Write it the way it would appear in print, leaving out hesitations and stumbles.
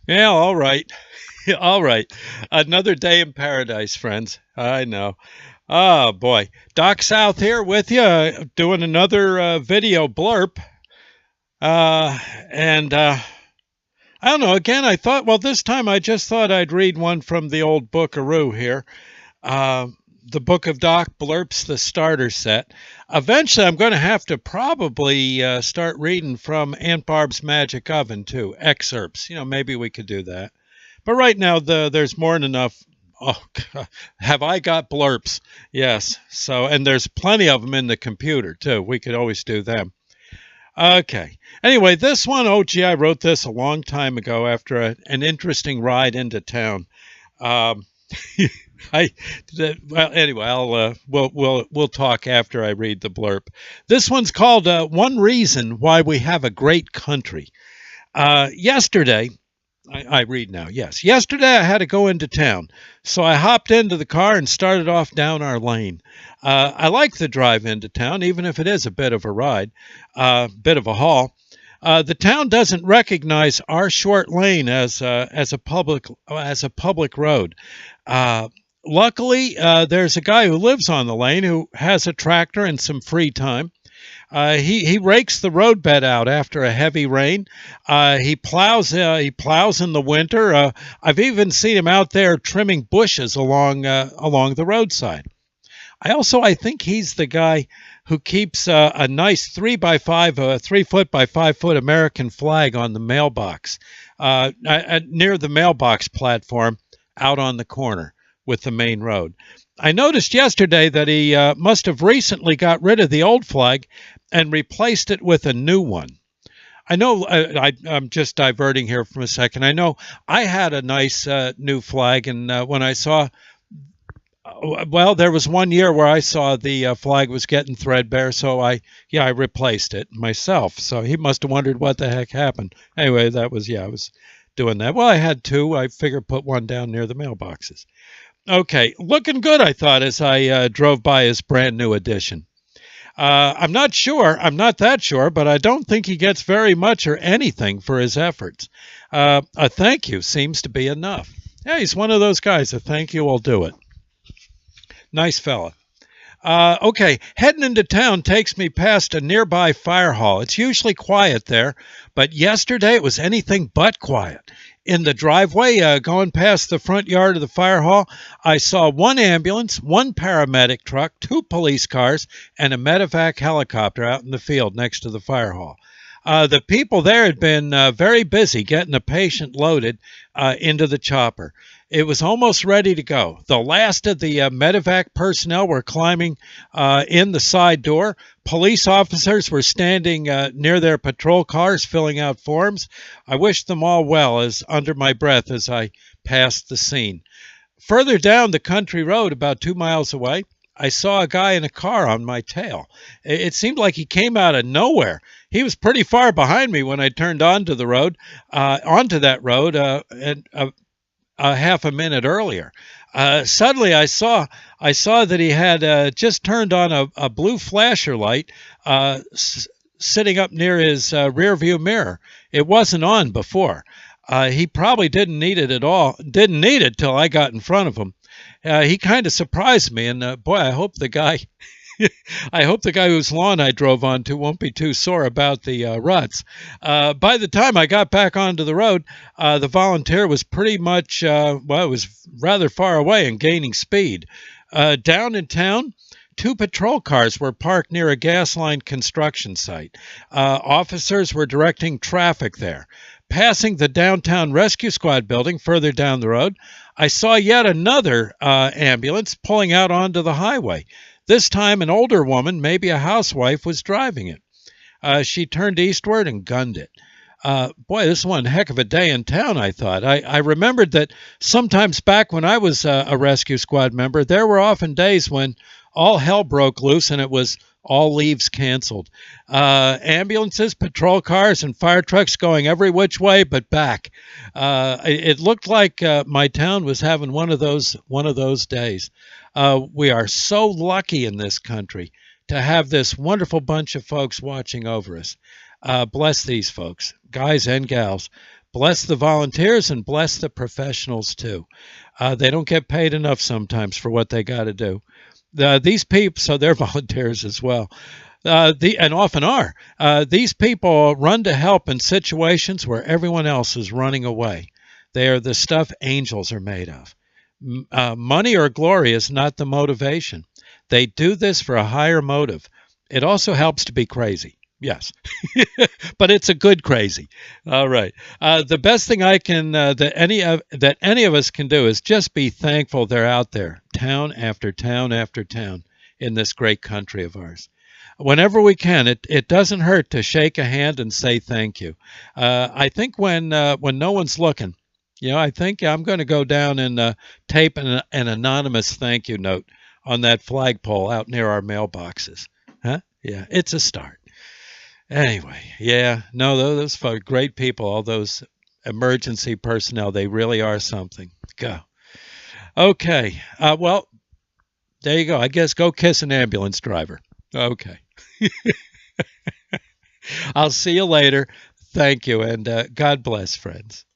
Yeah, all right. All right. Another day in paradise, friends. I know. Oh, boy. Doc South here with you, doing another video blurb. Uh, and I don't know. Again, I thought, well, this time I just thought I'd read one from the old Bookaroo here. Uh, the Book of Doc Blurps, the starter set. Eventually, I'm going to have to probably start reading from Aunt Barb's Magic Oven, too. Excerpts. Maybe we could do that. But right now, there's more than enough. Oh, God. Have I got blurps? Yes. So, and there's plenty of them in the computer too. We could always do them. Okay. Anyway, this one, oh gee, I wrote this a long time ago after an interesting ride into town. Um, I well, anyway, we'll talk after I read the blurb. This one's called "One Reason Why We Have a Great Country." Yesterday, I read now. Yes. Yesterday I had to go into town, so I hopped into the car and started off down our lane. I like the drive into town, even if it is a bit of a ride, bit of a haul. The town doesn't recognize our short lane as a public road. Uh, Luckily, there's a guy who lives on the lane who has a tractor and some free time. He rakes the roadbed out after a heavy rain. He plows in the winter. I've even seen him out there trimming bushes along the roadside. I think he's the guy who keeps a nice 3 by 5, 3 foot by 5 foot American flag on the mailbox, near the mailbox platform out on the corner with the main road. I noticed yesterday that he must have recently got rid of the old flag and replaced it with a new one. I know I'm just diverting here for a second. I know I had a nice new flag, and when I saw, well, there was one year where I saw the flag was getting threadbare, so I replaced it myself. So he must have wondered what the heck happened. Anyway, I was doing that. Well, I had two. I figured put one down near the mailboxes. Okay, looking good, I thought, as I drove by his brand new edition. I'm not sure, I'm not that sure, but I don't think he gets very much or anything for his efforts. A thank you seems to be enough. Yeah, he's one of those guys. A thank you will do it. Nice fella. Okay, heading into town takes me past a nearby fire hall. It's usually quiet there, but yesterday it was anything but quiet. In the driveway, going past the front yard of the fire hall, I saw one ambulance, one paramedic truck, two police cars, and a medevac helicopter out in the field next to the fire hall. The people there had been very busy getting a patient loaded into the chopper. It was almost ready to go. The last of the medevac personnel were climbing in the side door. Police officers were standing near their patrol cars filling out forms. I wished them all well as under my breath as I passed the scene. Further down the country road, about 2 miles away, I saw a guy in a car on my tail. It seemed like he came out of nowhere. He was pretty far behind me when I turned onto that road, and half a minute earlier. Suddenly, I saw that he had just turned on a blue flasher light sitting up near his rear view mirror. It wasn't on before. He probably didn't need it at all. Didn't need it till I got in front of him. He kind of surprised me, and boy, I hope the guy whose lawn I drove onto won't be too sore about the ruts. By the time I got back onto the road, the volunteer was pretty much, well, it was rather far away and gaining speed. Down in town, two patrol cars were parked near a gas line construction site. Officers were directing traffic there. Passing the downtown rescue squad building further down the road, I saw yet another ambulance pulling out onto the highway. This time, an older woman, maybe a housewife, was driving it. She turned eastward and gunned it. Boy, this is one heck of a day in town, I thought. I remembered that sometimes back when I was a rescue squad member, there were often days when all hell broke loose and it was all leaves canceled. Ambulances, patrol cars, and fire trucks going every which way but back. It looked like my town was having one of those days. We are so lucky in this country to have this wonderful bunch of folks watching over us. Bless these folks, guys and gals. bless the volunteers and bless the professionals too. They don't get paid enough sometimes for what they got to do. These people, so they're volunteers as well. And often are. These people run to help in situations where everyone else is running away. They are the stuff angels are made of. Money or glory is not the motivation. They do this for a higher motive. It also helps to be crazy. Yes, but it's a good crazy. All right. The best thing I can that any of us can do is just be thankful they're out there, town after town after town, in this great country of ours. Whenever we can, it doesn't hurt to shake a hand and say thank you. I think when no one's looking, I think I'm going to go down and tape an anonymous thank you note on that flagpole out near our mailboxes. Huh? Yeah, it's a start. Anyway, yeah, no, those great people, all those emergency personnel, they really are something. Go. Okay. Well, there you go. I guess go kiss an ambulance driver. Okay. I'll see you later. Thank you, and God bless, friends.